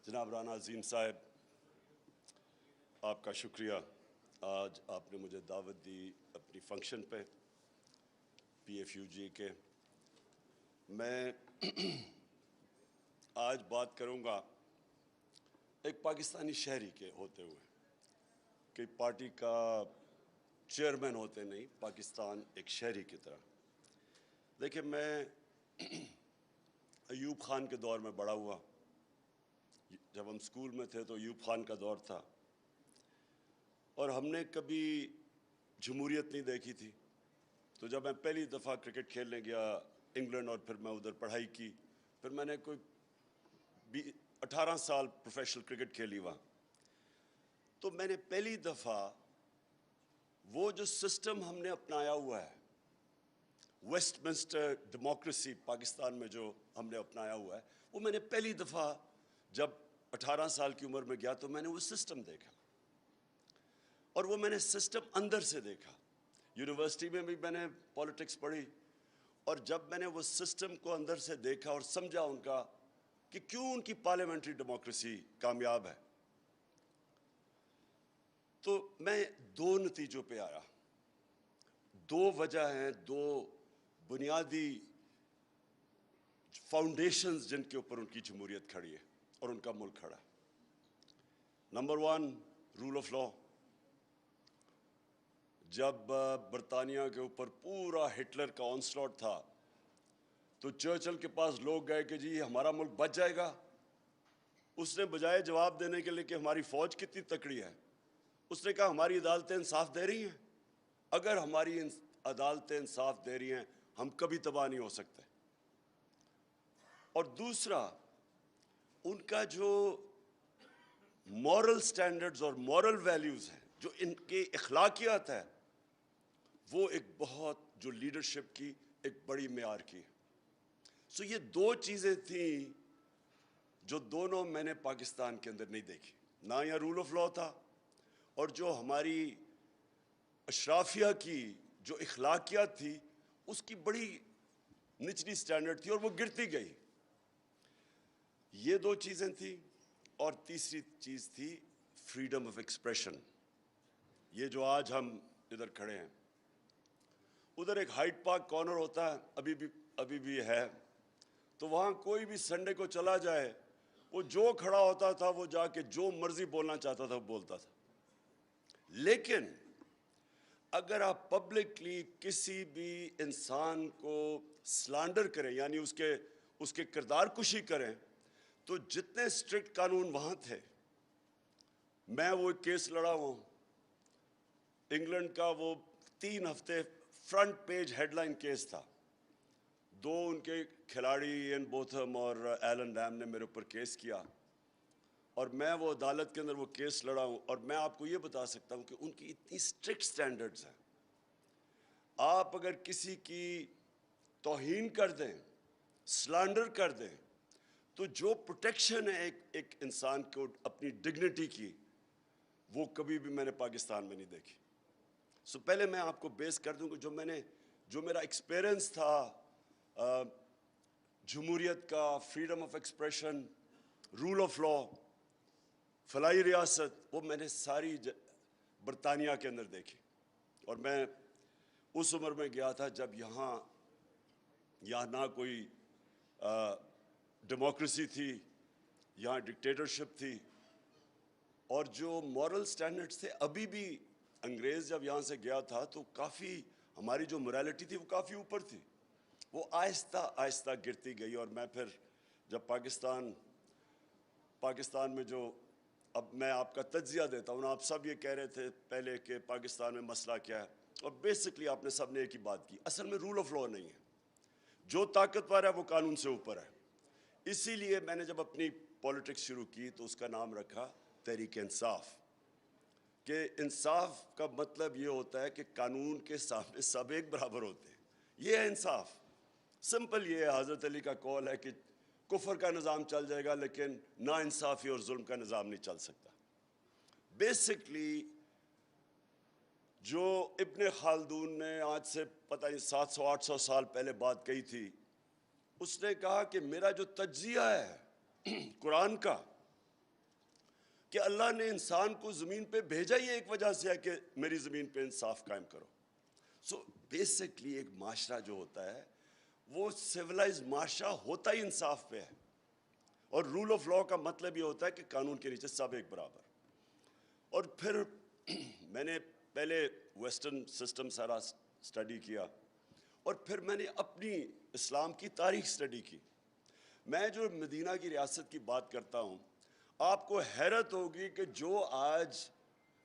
جناب رانا عظیم صاحب، آپ کا شکریہ، آج آپ نے مجھے دعوت دی اپنی فنکشن پہ پی ایف یو جی کے۔ میں آج بات کروں گا ایک پاکستانی شہری کے ہوتے ہوئے، کہ پارٹی کا چیئرمین ہوتے نہیں، پاکستان ایک شہری کی طرح۔ دیکھیں، میں ایوب خان کے دور میں بڑا ہوا۔ جب ہم اسکول میں تھے تو ایوب خان کا دور تھا، اور ہم نے کبھی جمہوریت نہیں دیکھی تھی۔ تو جب میں پہلی دفعہ کرکٹ کھیلنے گیا انگلینڈ، اور پھر میں ادھر پڑھائی کی، پھر میں نے کوئی 18 سال پروفیشنل کرکٹ کھیلی وہاں، تو میں نے پہلی دفعہ وہ جو سسٹم ہم نے اپنایا ہوا ہے، ویسٹ منسٹر ڈیموکریسی پاکستان میں جو ہم نے اپنایا ہوا ہے، وہ میں نے پہلی دفعہ جب 18 سال کی عمر میں گیا تو میں نے وہ سسٹم دیکھا، اور وہ میں نے سسٹم اندر سے دیکھا۔ یونیورسٹی میں بھی میں نے پولیٹکس پڑھی، اور جب میں نے وہ سسٹم کو اندر سے دیکھا اور سمجھا ان کا کہ کیوں ان کی پارلیمنٹری ڈیموکریسی کامیاب ہے، تو میں دو نتیجوں پہ آیا۔ دو وجہ ہیں، دو بنیادی فاؤنڈیشنز جن کے اوپر ان کی جمہوریت کھڑی ہے اور ان کا ملک کھڑا ہے۔ Number 1، rule of law. جب برطانیہ کے اوپر پورا ہٹلر کا آنسلاٹ تھا، تو چرچل کے پاس لوگ گئے کہ جی ہمارا ملک بچ جائے گا۔ اس نے بجائے جواب دینے کے لیے کہ ہماری فوج کتنی تکڑی ہے، اس نے کہا ہماری عدالتیں انصاف دے رہی ہیں، اگر ہماری عدالتیں انصاف دے رہی ہیں ہم کبھی تباہ نہیں ہو سکتے۔ اور دوسرا، ان کا جو مورل سٹینڈرڈز اور مورل ویلیوز ہیں، جو ان کے اخلاقیات ہے، وہ ایک بہت جو لیڈرشپ کی ایک بڑی معیار کی ہے۔ سو یہ دو چیزیں تھیں جو دونوں میں نے پاکستان کے اندر نہیں دیکھی، نہ یہ رول آف لا تھا، اور جو ہماری اشرافیہ کی جو اخلاقیات تھی اس کی بڑی نچلی سٹینڈرڈ تھی، اور وہ گرتی گئی۔ یہ دو چیزیں تھیں، اور تیسری چیز تھی فریڈم آف ایکسپریشن۔ یہ جو آج ہم ادھر کھڑے ہیں، ادھر ایک ہائیڈ پارک کارنر ہوتا ہے، ابھی بھی ہے، تو وہاں کوئی بھی سنڈے کو چلا جائے، وہ جو کھڑا ہوتا تھا وہ جا کے جو مرضی بولنا چاہتا تھا وہ بولتا تھا۔ لیکن اگر آپ پبلکلی کسی بھی انسان کو سلانڈر کریں، یعنی اس کے کردار کشی کریں، تو جتنے اسٹرکٹ قانون وہاں تھے، میں وہ ایک کیس لڑا ہوں انگلینڈ کا، وہ 3 ہفتے front page headline case تھا۔ 2 ان کے کھلاڑی این بوتھم اور ایلن ریم نے میرے اوپر کیس کیا، اور میں وہ عدالت کے اندر وہ کیس لڑا ہوں، اور میں آپ کو یہ بتا سکتا ہوں کہ ان کی اتنی اسٹرکٹ سٹینڈرڈز ہیں۔ آپ اگر کسی کی توہین کر دیں، سلانڈر کر دیں، تو جو پروٹیکشن ہے ایک انسان کو اپنی ڈگنیٹی کی، وہ کبھی بھی میں نے پاکستان میں نہیں دیکھی۔ سو پہلے میں آپ کو بیس کر دوں کہ جو میرا ایکسپیرئنس تھا جمہوریت کا، freedom of expression, rule of law, فلاحی ریاست، وہ میں نے ساری برطانیہ کے اندر دیکھی۔ اور میں اس عمر میں گیا تھا جب یہاں نہ کوئی ڈیموکریسی تھی، یہاں ڈکٹیٹرشپ تھی، اور جو مورل سٹینڈرڈز تھے، ابھی بھی انگریز جب یہاں سے گیا تھا تو کافی ہماری جو موریلٹی تھی وہ کافی اوپر تھی، وہ آہستہ آہستہ گرتی گئی۔ اور میں پھر جب پاکستان میں جو، اب میں آپ کا تجزیہ دیتا ہوں، آپ سب یہ کہہ رہے تھے پہلے کہ پاکستان میں مسئلہ کیا ہے، اور بیسکلی آپ نے سب نے ایک ہی بات کی، اصل میں رول آف لا نہیں ہے۔ جو طاقتور ہے وہ قانون سے اوپر ہے۔ اسی لیے میں نے جب اپنی پولیٹکس شروع کی تو اس کا نام رکھا تحریک انصاف، کہ انصاف کا مطلب یہ ہوتا ہے کہ قانون کے سامنے سب ایک برابر ہوتے ہیں، یہ ہے انصاف۔ سمپل یہ ہے، حضرت علی کا قول ہے کہ کفر کا نظام چل جائے گا لیکن نا انصافی اور ظلم کا نظام نہیں چل سکتا۔ بیسکلی جو ابن خلدون نے آج سے پتہ نہیں 700-800 سال پہلے بات کہی تھی، اس نے کہا کہ میرا جو تجزیہ ہے قرآن کا، کہ اللہ نے انسان کو زمین پہ بھیجا ہی ایک وجہ سے ہے کہ میری زمین پہ انصاف قائم کرو. سو بیسکلی ایک معاشرہ جو ہوتا ہے وہ سویلائز معاشرہ ہوتا ہی انصاف پہ ہے. اور رول آف لاء کا مطلب یہ ہوتا ہے کہ قانون کے نیچے سب ایک برابر. اور پھر میں نے پہلے ویسٹرن سسٹم سارا اسٹڈی کیا اور پھر میں نے اپنی اسلام کی تاریخ اسٹڈی کی. میں جو مدینہ کی ریاست کی بات کرتا ہوں آپ کو حیرت ہوگی کہ جو آج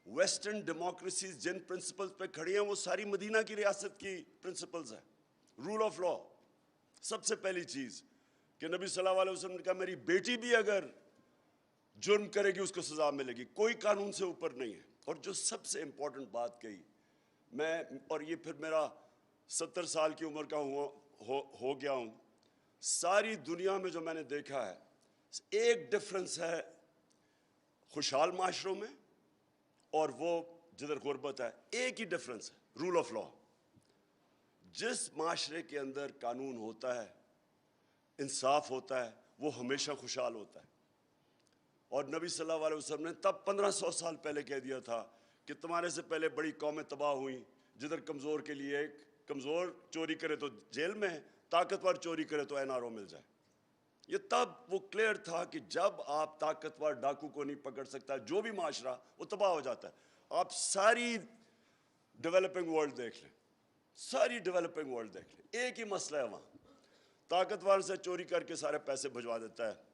ویسٹرن ڈیموکریسیز جن پرنسپلز پہ کھڑی ہیں وہ ساری مدینہ کی ریاست کی پرنسپلز ہیں. رول آف لاء سب سے پہلی چیز کہ نبی صلی اللہ علیہ وسلم نے کہا میری بیٹی بھی اگر جرم کرے گی اس کو سزا ملے گی, کوئی قانون سے اوپر نہیں ہے. اور جو سب سے امپورٹنٹ بات کہی میں, اور یہ پھر میرا 70 سال کی عمر کا ہو گیا ہوں, ساری دنیا میں جو میں نے دیکھا ہے ایک ڈفرنس ہے خوشحال معاشروں میں اور وہ جدھر غربت ہے, ایک ہی ڈفرنس ہے, رول آف لاء. جس معاشرے کے اندر قانون ہوتا ہے, انصاف ہوتا ہے, وہ ہمیشہ خوشحال ہوتا ہے. اور نبی صلی اللہ علیہ وسلم نے تب 1500 سال پہلے کہہ دیا تھا کہ تمہارے سے پہلے بڑی قومیں تباہ ہوئیں جدھر کمزور کے لیے ایک کمزور چوری کرے تو جیل میں, طاقتور چوری کرے تو NRO مل جائے. یہ تب وہ کلیئر تھا کہ جب آپ طاقتور ڈاکو کو نہیں پکڑ سکتا جو بھی معاشرہ وہ تباہ ہو جاتا ہے. آپ ساری ڈیولپنگ ورلڈ دیکھ لیں, ساری ڈیولپنگ ورلڈ دیکھ لیں, ایک ہی مسئلہ ہے وہاں, طاقتور سے چوری کر کے سارے پیسے بھجوا دیتا ہے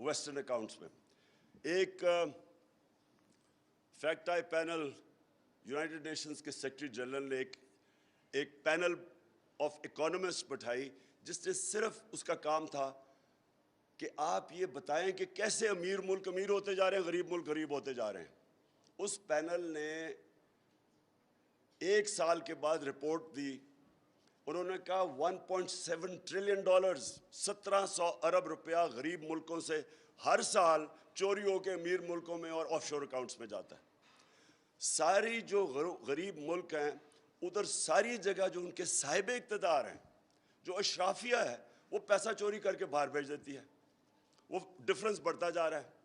ویسٹرن اکاؤنٹس میں. ایک fact I panel United nations کے سیکرٹری جنرل نے ایک پینل آف اکانومسٹ بٹھائی جس نے صرف اس کا کام تھا کہ آپ یہ بتائیں کہ کیسے امیر ملک امیر ہوتے جا رہے ہیں, غریب ملک غریب ہوتے جا رہے ہیں. اس پینل نے ایک سال کے بعد رپورٹ دی, انہوں نے کہا 1.7 ٹریلین ڈالرز 1700 ارب روپیہ غریب ملکوں سے ہر سال چوری ہو کے امیر ملکوں میں اور آف شور اکاؤنٹس میں جاتا ہے. ساری جو غریب ملک ہیں ادھر ساری جگہ جو ان کے صاحب اقتدار ہیں, جو اشرافیہ ہے, وہ پیسہ چوری کر کے باہر بھیج دیتی ہے. وہ ڈفرنس بڑھتا جا رہا ہے.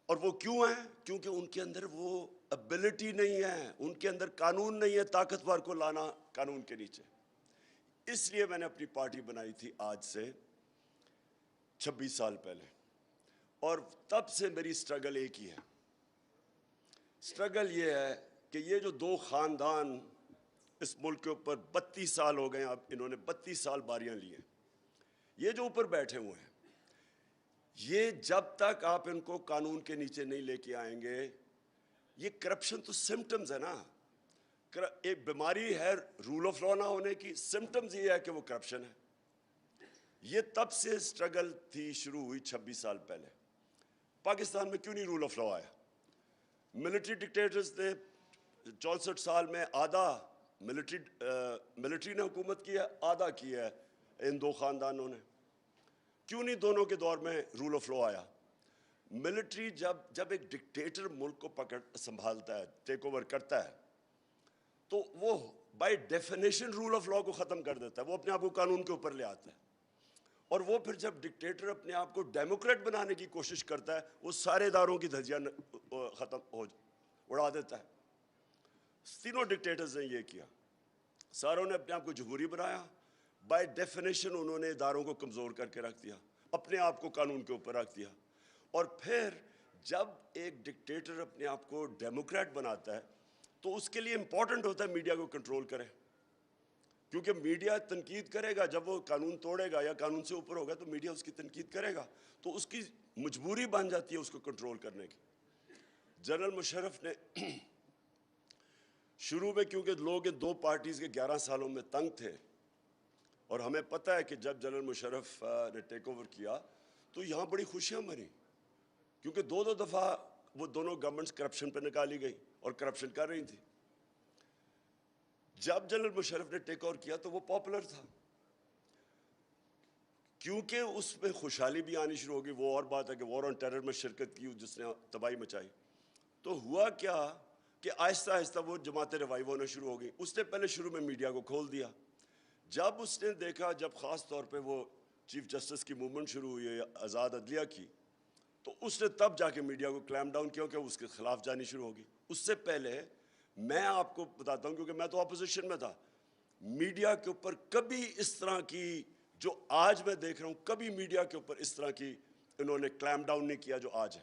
اور وہ کیوں ہے؟ کیونکہ ان کے اندر وہ ابیلٹی نہیں ہے, ان کے اندر قانون نہیں ہے طاقتور کو لانا قانون کے نیچے. اس لیے میں نے اپنی پارٹی بنائی تھی آج سے 26 سال پہلے, اور تب سے میری سٹرگل ایک ہی ہے. سٹرگل یہ ہے کہ یہ جو دو خاندان اس ملک کے اوپر 32 سال ہو گئے ہیں, اب انہوں نے 32 سال باریاں لی ہیں, یہ جو اوپر بیٹھے ہوئے ہیں, یہ جب تک آپ ان کو قانون کے نیچے نہیں لے کے آئیں گے, یہ کرپشن تو سمٹمز ہے نا, ایک بیماری ہے رول آف لاء نہ ہونے کی, سمٹمز یہ ہے کہ وہ کرپشن ہے. یہ تب سے سٹرگل تھی شروع ہوئی 26 سال پہلے. پاکستان میں کیوں نہیں رول آف لاء آیا؟ ملٹری ڈکٹیٹرز نے 64 سال میں آدھا ملٹری نے حکومت کی ہے, آدھا کی ہے ان دو خاندانوں نے. کیوں نہیں دونوں کے دور میں رول آف لاء آیا؟ ملٹری جب ایک ڈکٹیٹر ملک کو سنبھالتا ہے, ٹیک اوور کرتا ہے, تو وہ by definition rule of law کو ختم کر دیتا ہے, وہ اپنے آپ کو قانون کے اوپر لے آتا ہے. اور وہ پھر جب ڈکٹیٹر اپنے آپ کو ڈیموکریٹ بنانے کی کوشش کرتا ہے, وہ سارے اداروں کی دھجیاں اڑا دیتا ہے. تینوں ڈکٹیٹرز نے یہ کیا, ساروں نے اپنے آپ کو جمہوری بنایا, بائی ڈیفینیشن انہوں نے اداروں کو کمزور کر کے رکھ دیا, اپنے آپ کو قانون کے اوپر رکھ دیا. اور پھر جب ایک ڈکٹیٹر اپنے آپ کو ڈیموکریٹ بناتا ہے تو اس کے لیے امپورٹنٹ ہوتا ہے میڈیا کو کنٹرول کرے, کیونکہ میڈیا تنقید کرے گا. جب وہ قانون توڑے گا یا قانون سے اوپر ہوگا تو میڈیا اس کی تنقید کرے گا, تو اس کی مجبوری بن جاتی ہے اس کو کنٹرول کرنے کی. جنرل مشرف نے شروع میں, کیونکہ لوگ دو پارٹیز کے 11 سالوں میں تنگ تھے, اور ہمیں پتہ ہے کہ جب جنرل مشرف نے ٹیک اوور کیا تو یہاں بڑی خوشیاں بنی, کیونکہ دو دفعہ وہ دونوں گورنمنٹس کرپشن پہ نکالی گئی اور کرپشن کر رہی تھی. جب جنرل مشرف نے ٹیک اوور کیا تو وہ پاپولر تھا, کیونکہ اس میں خوشحالی بھی آنی شروع ہوگی. وہ اور بات ہے کہ وار آن ٹیرر میں شرکت کی جس نے تباہی مچائی. تو ہوا کیا کہ آہستہ آہستہ وہ جماعتیں ریوائیو ہونا شروع ہو گئی. اس نے پہلے شروع میں میڈیا کو کھول دیا. جب اس نے دیکھا, جب خاص طور پہ وہ چیف جسٹس کی موومنٹ شروع ہوئی ہے آزاد عدلیہ کی, تو اس نے تب جا کے میڈیا کو کلیم ڈاؤن کیا کہ اس کے خلاف جانی شروع ہوگی. اس سے پہلے میں آپ کو بتاتا ہوں, کیونکہ میں تو اپوزیشن میں تھا, میڈیا کے اوپر کبھی اس طرح کی جو آج میں دیکھ رہا ہوں, کبھی میڈیا کے اوپر اس طرح کی انہوں نے کلیم ڈاؤن نہیں کیا جو آج ہے.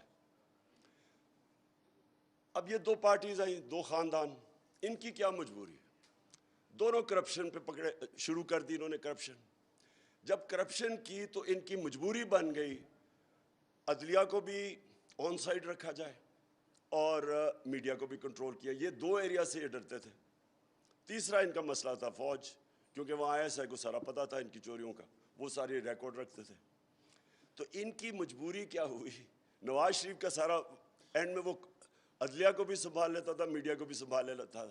اب یہ دو پارٹیز آئیں, دو خاندان, ان کی کیا مجبوری ہے؟ دونوں کرپشن پہ پکڑے شروع کر دی انہوں نے کرپشن. جب کرپشن کی تو ان کی مجبوری بن گئی عدلیہ کو بھی آن سائڈ رکھا جائے اور میڈیا کو بھی کنٹرول کیا. یہ دو ایریا سے یہ ڈرتے تھے. تیسرا ان کا مسئلہ تھا فوج, کیونکہ وہاں ISI کو سارا پتہ تھا ان کی چوریوں کا, وہ ساری ریکارڈ رکھتے تھے. تو ان کی مجبوری کیا ہوئی, نواز شریف کا سارا اینڈ میں وہ عدلیہ کو بھی سنبھال لیتا تھا, میڈیا کو بھی سنبھال لیتا تھا,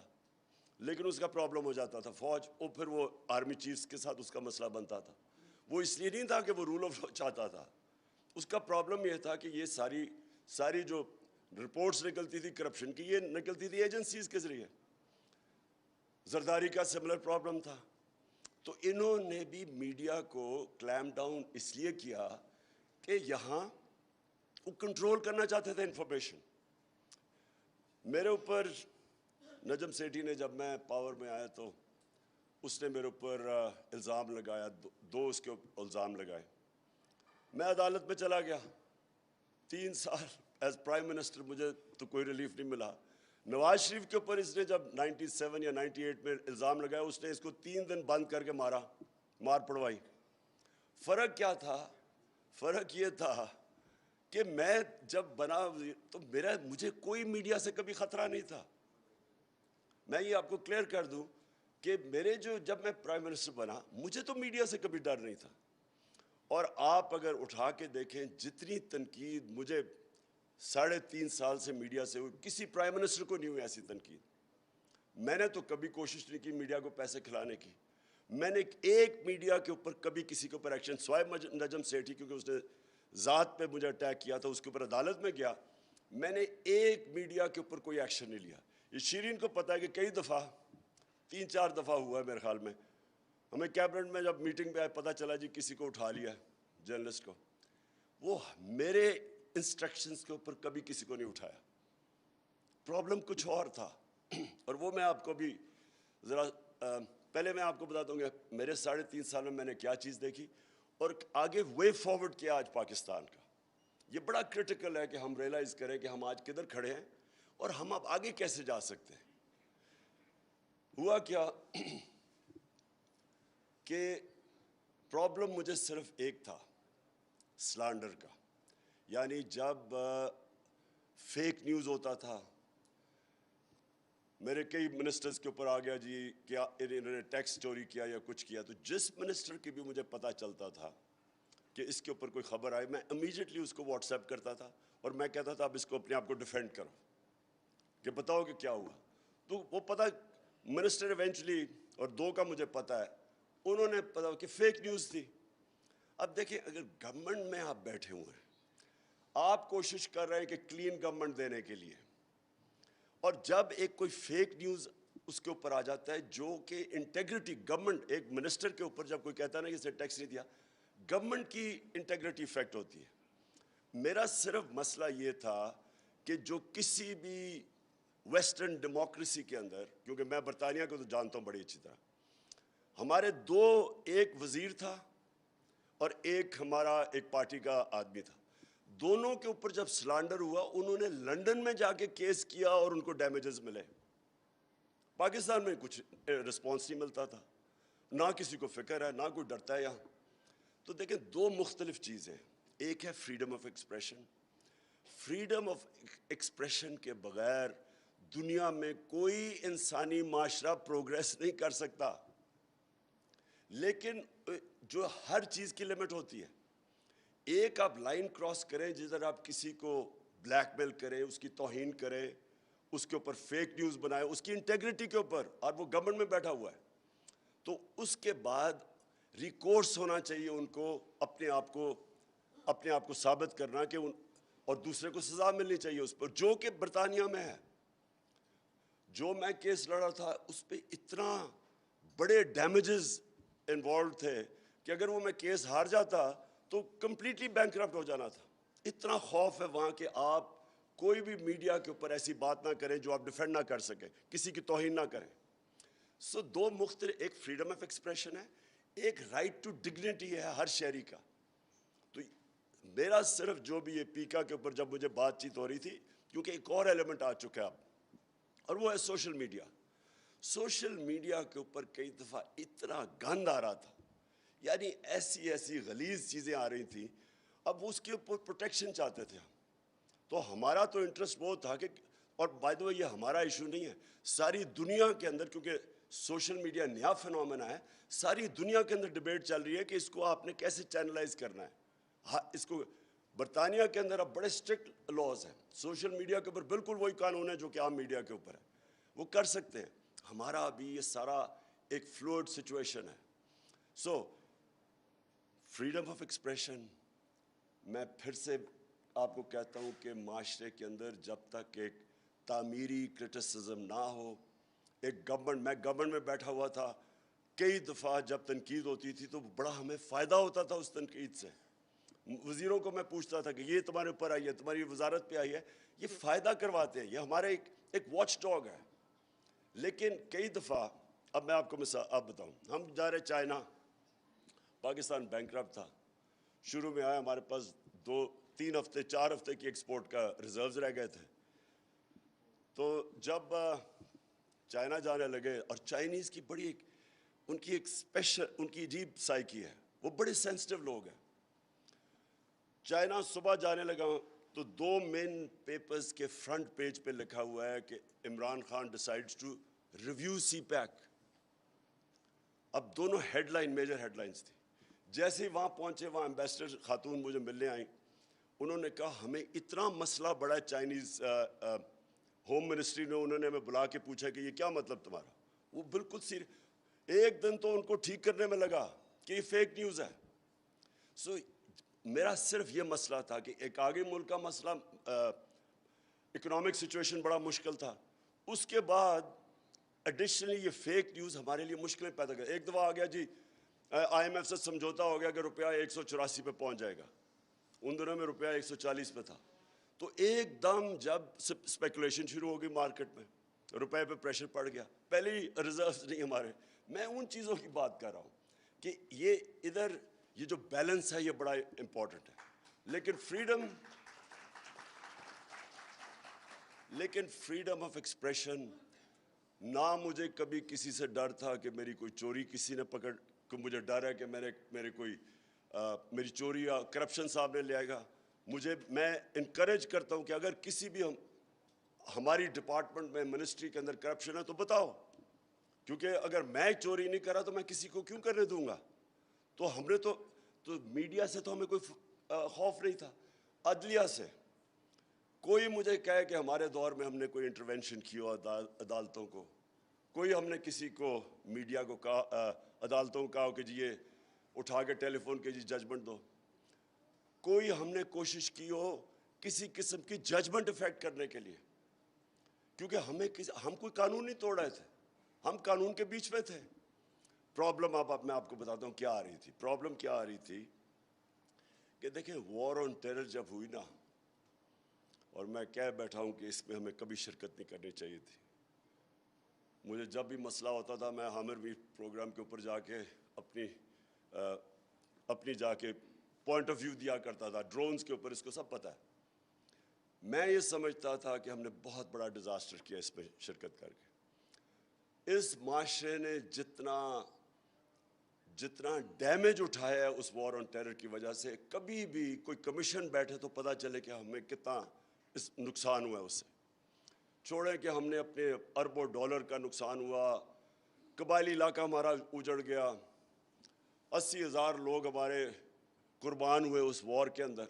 لیکن اس کا پرابلم ہو جاتا تھا فوج, اور پھر وہ آرمی چیفز کے ساتھ اس کا مسئلہ بنتا تھا. وہ اس لیے نہیں تھا کہ وہ رول آف لا چاہتا تھا, اس کا پرابلم یہ تھا کہ یہ ساری جو رپورٹس نکلتی تھی کرپشن کی, یہ نکلتی تھی ایجنسیز کے ذریعے. زرداری کا سملر پرابلم تھا. تو انہوں نے بھی میڈیا کو کلیم ڈاؤن اس لیے کیا کہ یہاں وہ کنٹرول کرنا چاہتے تھے انفارمیشن. میرے اوپر نجم سیٹھی نے, جب میں پاور میں آیا تو اس نے میرے اوپر الزام لگایا, دو اس کے الزام لگائے. میں عدالت میں چلا گیا, 3 سال ایز پرائم منسٹر مجھے تو کوئی ریلیف نہیں ملا. نواز شریف کے اوپر اس نے جب 97 یا 98 میں الزام لگایا, اس نے اس کو 3 دن بند کر کے مار پڑوائی. فرق کیا تھا؟ فرق یہ تھا کہ میں جب بنا تو مجھے کوئی میڈیا سے کبھی خطرہ نہیں تھا. میں یہ آپ کو کلیئر کر دوں کہ جب میں پرائم منسٹر بنا, مجھے تو میڈیا سے کبھی ڈر نہیں تھا. اور آپ اگر اٹھا کے دیکھیں جتنی تنقید مجھے 3.5 سال سے میڈیا سے ہوئی, کسی پرائم منسٹر کو نہیں ہوئی ایسی تنقید. میں نے تو کبھی کوشش نہیں کی میڈیا کو پیسے کھلانے کی. میں نے ایک میڈیا کے اوپر کبھی کسی کے اوپر ایکشن, سوائے نجم سیٹھی کیونکہ اس نے ذات پہ مجھے اٹیک کیا تھا, اس کے اوپر عدالت میں گیا, میں نے ایک میڈیا کے اوپر کوئی ایکشن نہیں لیا. یہ شیرین کو پتہ ہے کہ کئی دفعہ 3-4 دفعہ ہوا ہے میرے خیال میں, ہمیں کیبنٹ میں جب میٹنگ پہ آئے پتہ چلا جی کسی کو اٹھا لیا ہے جرنلسٹ کو, وہ میرے انسٹرکشنز کے اوپر کبھی کسی کو نہیں اٹھایا. پرابلم کچھ اور تھا, اور وہ میں آپ کو بھی ذرا پہلے میں آپ کو بتاتا ہوں کہ میرے 3.5 سال میں نے کیا چیز دیکھی اور آگے وے فارورڈ کیا آج پاکستان کا. یہ بڑا کرٹیکل ہے کہ ہم ریئلائز کریں کہ ہم آج کدھر کھڑے ہیں اور ہم اب آگے کیسے جا سکتے ہیں. ہوا کیا کہ پرابلم مجھے صرف ایک تھا, سلانڈر کا. یعنی جب فیک نیوز ہوتا تھا, میرے کئی منسٹرز کے اوپر آ گیا جی کیا انہوں نے ٹیکس چوری کیا یا کچھ کیا, تو جس منسٹر کی بھی مجھے پتہ چلتا تھا کہ اس کے اوپر کوئی خبر آئی, میں امیجیٹلی اس کو واٹس ایپ کرتا تھا اور میں کہتا تھا اب اس کو اپنے آپ کو ڈیفینڈ کرو کہ بتاؤ کہ کیا ہوا. تو وہ پتہ منسٹر ایونچولی, اور 2 کا مجھے پتہ ہے, انہوں نے پتہ کہ فیک نیوز تھی. اب دیکھیں اگر گورنمنٹ میں آپ بیٹھے ہوئے ہیں, آپ کوشش کر رہے ہیں کہ کلین گورنمنٹ دینے کے لیے, اور جب ایک کوئی فیک نیوز اس کے اوپر آ جاتا ہے جو کہ انٹیگریٹی گورنمنٹ, ایک منسٹر کے اوپر جب کوئی کہتا ہے نا کہ اس نے ٹیکس نہیں دیا, گورنمنٹ کی انٹیگریٹی افیکٹ ہوتی ہے. میرا صرف مسئلہ یہ تھا کہ جو کسی بھی ویسٹرن ڈیموکریسی کے اندر, کیونکہ میں برطانیہ کو تو جانتا ہوں بڑی اچھی طرح, ہمارے 2 ایک وزیر تھا اور ایک ہمارا ایک پارٹی کا آدمی تھا, دونوں کے اوپر جب سلانڈر ہوا انہوں نے لنڈن میں جا کے کیس کیا اور ان کو ڈیمیجز ملے. پاکستان میں کچھ رسپانس نہیں ملتا تھا, نہ کسی کو فکر ہے, نہ کوئی ڈرتا ہے یہاں. تو دیکھیں 2 مختلف چیزیں, ایک ہے freedom of expression. Freedom of expression کے بغیر دنیا میں کوئی انسانی معاشرہ پروگریس نہیں کر سکتا. لیکن جو ہر چیز کی لمٹ ہوتی ہے, ایک آپ لائن کراس کریں جدھر آپ کسی کو بلیک میل کریں, اس کی توہین کریں, اس کے اوپر فیک نیوز بنائیں, اس کی انٹیگریٹی کے اوپر, اور وہ گورنمنٹ میں بیٹھا ہوا ہے, تو اس کے بعد ریکورس ہونا چاہیے ان کو اپنے آپ کو ثابت کرنا کہ اور دوسرے کو سزا ملنی چاہیے اس پر, جو کہ برطانیہ میں ہے. جو میں کیس لڑا تھا اس پہ اتنا بڑے ڈیمیجز انوالوڈ تھے کہ اگر وہ میں کیس ہار جاتا تو کمپلیٹلی بینکرپٹ ہو جانا تھا. اتنا خوف ہے وہاں کہ آپ کوئی بھی میڈیا کے اوپر ایسی بات نہ کریں جو آپ ڈیفینڈ نہ کر سکیں, کسی کی توہین نہ کریں. سو دو مختلف, ایک فریڈم آف ایکسپریشن ہے, ایک رائٹ ٹو ڈگنیٹی ہے ہر شہری کا. تو میرا صرف جو بھی یہ پیکا کے اوپر جب مجھے بات چیت ہو رہی تھی, کیونکہ ایک اور ایلیمنٹ آ چکا ہے اب, اور وہ ہے سوشل میڈیا. سوشل میڈیا کے اوپر کئی دفعہ اتنا گند آ رہا تھا, یعنی ایسی غلیظ چیزیں آ رہی تھیں, اب اس کے اوپر پروٹیکشن چاہتے تھے ہم. تو ہمارا تو انٹرسٹ وہ تھا کہ, اور بائی دا وے یہ ہمارا ایشو نہیں ہے, ساری دنیا کے اندر, کیونکہ سوشل میڈیا نیا فنومینا ہے, ساری دنیا کے اندر ڈیبیٹ چل رہی ہے کہ اس کو آپ نے کیسے چینلائز کرنا ہے. ہاں, اس کو برطانیہ کے اندر اب بڑے اسٹرکٹ لاز ہیں, سوشل میڈیا کے اوپر بالکل وہی قانون ہے جو کہ عام میڈیا کے اوپر ہے, وہ کر سکتے ہیں. ہمارا ابھی یہ سارا ایک فلوئڈ سچویشن ہے. سو فریڈم آف ایکسپریشن, میں پھر سے آپ کو کہتا ہوں کہ معاشرے کے اندر جب تک ایک تعمیری کرٹیسزم نہ ہو, ایک میں گورنمنٹ میں بیٹھا ہوا تھا, کئی دفعہ جب تنقید ہوتی تھی تو بڑا ہمیں فائدہ ہوتا تھا اس تنقید سے. وزیروں کو میں پوچھتا تھا کہ یہ تمہارے اوپر آئی ہے, تمہاری وزارت پہ آئی ہے, یہ فائدہ کرواتے ہیں, یہ ہمارے ایک واچ ڈاگ ہے. لیکن کئی دفعہ, اب میں آپ کو اب بتاؤں, ہم جا رہے چائنا, پاکستان بینکرپٹ تھا, شروع میں آیا, ہمارے پاس 2-3 ہفتے 4 ہفتے کی ایکسپورٹ کا ریزروز رہ گئے تھے. تو جب چائنا جانے لگے, اور چائنیز کی بڑی ان کی ایک اسپیشل, ان کی عجیب سائیکی ہے, وہ بڑے سینسٹیو لوگ ہیں. چائنا صبح جانے لگا تو 2 مین پیپرز کے فرنٹ پیج پہ لکھا ہوا ہے کہ Imran Khan decides to review CPEC. اب دونوں head line, major head lines تھی. جیسے ہی وہاں پہنچے, وہاں ایمبیسڈر خاتون مجھے ملنے آئیں, انہوں نے کہا ہمیں اتنا مسئلہ بڑا ہے. چائنیز ہوم منسٹری نے, انہوں نے ہمیں بلا کے پوچھا کہ یہ کیا مطلب تمہارا. وہ بالکل ایک دن تو ان کو ٹھیک کرنے میں لگا کہ یہ فیک نیوز ہے. سو میرا صرف یہ مسئلہ تھا کہ ایک آگے ملک کا مسئلہ, اکنامک سچویشن بڑا مشکل تھا, اس کے بعد ایڈیشنلی یہ فیک نیوز ہمارے لیے مشکلیں پیدا کر. ایک دفعہ آ گیا جی IMF سے سمجھوتا ہو گیا کہ روپیہ 184 پہ پہنچ جائے گا, ان دنوں میں روپیہ 140 پہ تھا. تو ایک دم جب اسپیکولیشن شروع ہو گئی مارکیٹ میں, روپے پہ پریشر پڑ گیا. پہلے ہی ریزروز نہیں ہمارے. میں ان چیزوں کی بات کر رہا ہوں کہ یہ ادھر یہ جو بیلنس ہے یہ بڑا امپورٹنٹ ہے. لیکن فریڈم آف ایکسپریشن, نہ مجھے کبھی کسی سے ڈر تھا کہ میری کوئی چوری کسی نے پکڑ, کہ مجھے ڈر ہے کہ میرے کوئی میری چوری یا کرپشن سامنے لے آئے گا. میں انکریج کرتا ہوں کہ اگر کسی بھی ہماری ڈپارٹمنٹ میں, منسٹری کے اندر کرپشن ہے تو بتاؤ, کیونکہ اگر میں چوری نہیں کر رہا تو میں کسی کو کیوں کرنے دوں گا. تو ہم نے تو میڈیا سے تو ہمیں کوئی خوف نہیں تھا. عدلیہ سے کوئی مجھے کہے کہ ہمارے دور میں ہم نے کوئی انٹروینشن کی ہو عدالتوں کو, کوئی ہم نے کسی کو میڈیا کو کہا, عدالتوں کو کہا کہ جی یہ اٹھا کے ٹیلی فون کے جی ججمنٹ دو, کوئی ہم نے کوشش کی ہو کسی قسم کی ججمنٹ افیکٹ کرنے کے لیے, کیونکہ ہم کوئی قانون نہیں توڑ رہے تھے, ہم قانون کے بیچ میں تھے. پرابلم اب میں آپ کو بتاتا ہوں کیا آ رہی تھی. پرابلم کیا آ رہی تھی کہ دیکھیں وار آن ٹیرر جب ہوئی نا, اور میں کہہ بیٹھا ہوں کہ اس میں ہمیں کبھی شرکت نہیں کرنی چاہیے تھی. مجھے جب بھی مسئلہ ہوتا تھا میں حامر بھی پروگرام کے اوپر جا کے اپنی جا کے پوائنٹ آف ویو دیا کرتا تھا, ڈرونز کے اوپر, اس کو سب پتہ ہے. میں یہ سمجھتا تھا کہ ہم نے بہت بڑا ڈیزاسٹر کیا اس میں شرکت کر کے. اس معاشرے نے جتنا ڈیمیج اٹھایا ہے اس وار آن ٹیرر کی وجہ سے, کبھی بھی کوئی کمیشن بیٹھے تو پتہ چلے کہ ہمیں کتنا نقصان ہوا ہے اس سے. چھوڑیں کہ ہم نے اپنے اربوں ڈالر کا نقصان ہوا, قبائلی علاقہ ہمارا اجڑ گیا, 80,000 لوگ ہمارے قربان ہوئے اس وار کے اندر.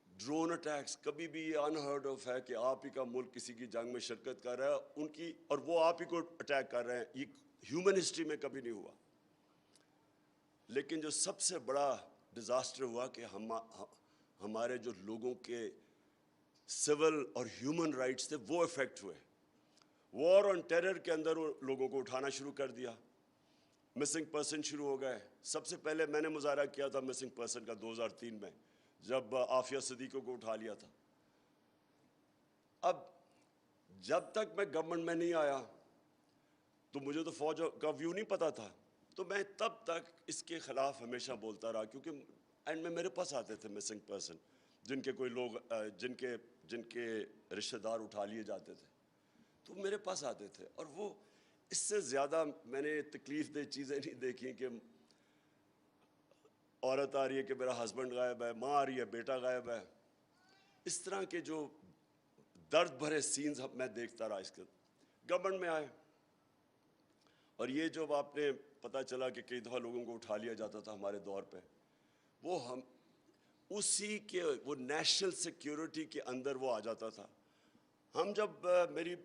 ڈرون اٹیکس, کبھی بھی یہ انہرڈ آف ہے کہ آپ ہی کا ملک کسی کی جنگ میں شرکت کر رہا ہے ان کی, اور وہ آپ ہی کو اٹیک کر رہے ہیں. یہ ہیومن ہسٹری میں کبھی نہیں ہوا. لیکن جو سب سے بڑا ڈیزاسٹر ہوا کہ ہمارے جو لوگوں کے سول اور ہیومن رائٹس تھے وہ افیکٹ ہوئے. وار آن ٹیرر کے اندر لوگوں کو اٹھانا شروع کر دیا, مسنگ پرسن شروع ہو گئے. سب سے پہلے میں نے مظاہرہ کیا تھا مسنگ پرسن کا 2003 میں, جب عافیہ صدیقی کو اٹھا لیا تھا. اب جب تک میں گورنمنٹ میں نہیں آیا تو مجھے تو فوج کا ویو نہیں پتا تھا, تو میں تب تک اس کے خلاف ہمیشہ بولتا رہا, کیونکہ اینڈ میں میرے پاس آتے تھے مسنگ پرسن جن کے کوئی لوگ جن کے رشتہ دار اٹھا لیے جاتے تھے, تو میرے پاس آتے تھے. اور وہ اس سے زیادہ میں نے تکلیف دہ چیزیں نہیں دیکھیں کہ عورت آ رہی ہے کہ میرا ہسبینڈ غائب ہے, ماں آ رہی ہے بیٹا غائب ہے. اس طرح کے جو درد بھرے سینز میں دیکھتا رہا. اس کے گورنمنٹ میں آئے, اور یہ جو آپ نے پتہ چلا کہ کئی دفعہ لوگوں کو اٹھا لیا جاتا تھا ہمارے دور پہ, وہ ہم اسی کے وہ نیشنل سیکیورٹی کے اندر وہ آ جاتا تھا. ہم جب میری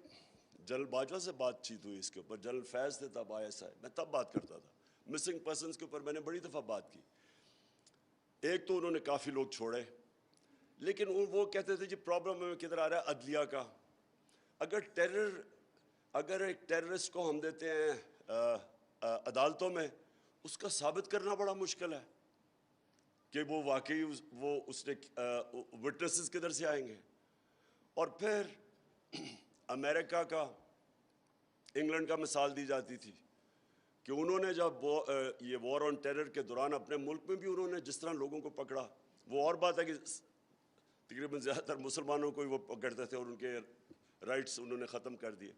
جنرل باجوہ سے بات چیت ہوئی اس کے اوپر, جنرل فیض تھے تب ISI, میں تب بات کرتا تھا. مسنگ پرسنس کے اوپر میں نے بڑی دفعہ بات کی. ایک تو انہوں نے کافی لوگ چھوڑے, لیکن وہ کہتے تھے جی پرابلم ہمیں کدھر آ رہا ہے, عدلیہ کا. اگر ایک ٹیررسٹ کو ہم دیتے ہیں عدالتوں میں, اس کا ثابت کرنا بڑا مشکل ہے کہ وہ واقعی وہ اس نے وٹنسز کدھر سے آئیں گے. اور پھر امریکہ کا, انگلینڈ کا مثال دی جاتی تھی کہ انہوں نے جب یہ وار آن ٹیرر کے دوران اپنے ملک میں بھی انہوں نے جس طرح لوگوں کو پکڑا, وہ اور بات ہے کہ تقریباً زیادہ تر مسلمانوں کو ہی وہ پکڑتے تھے اور ان کے رائٹس انہوں نے ختم کر دیے.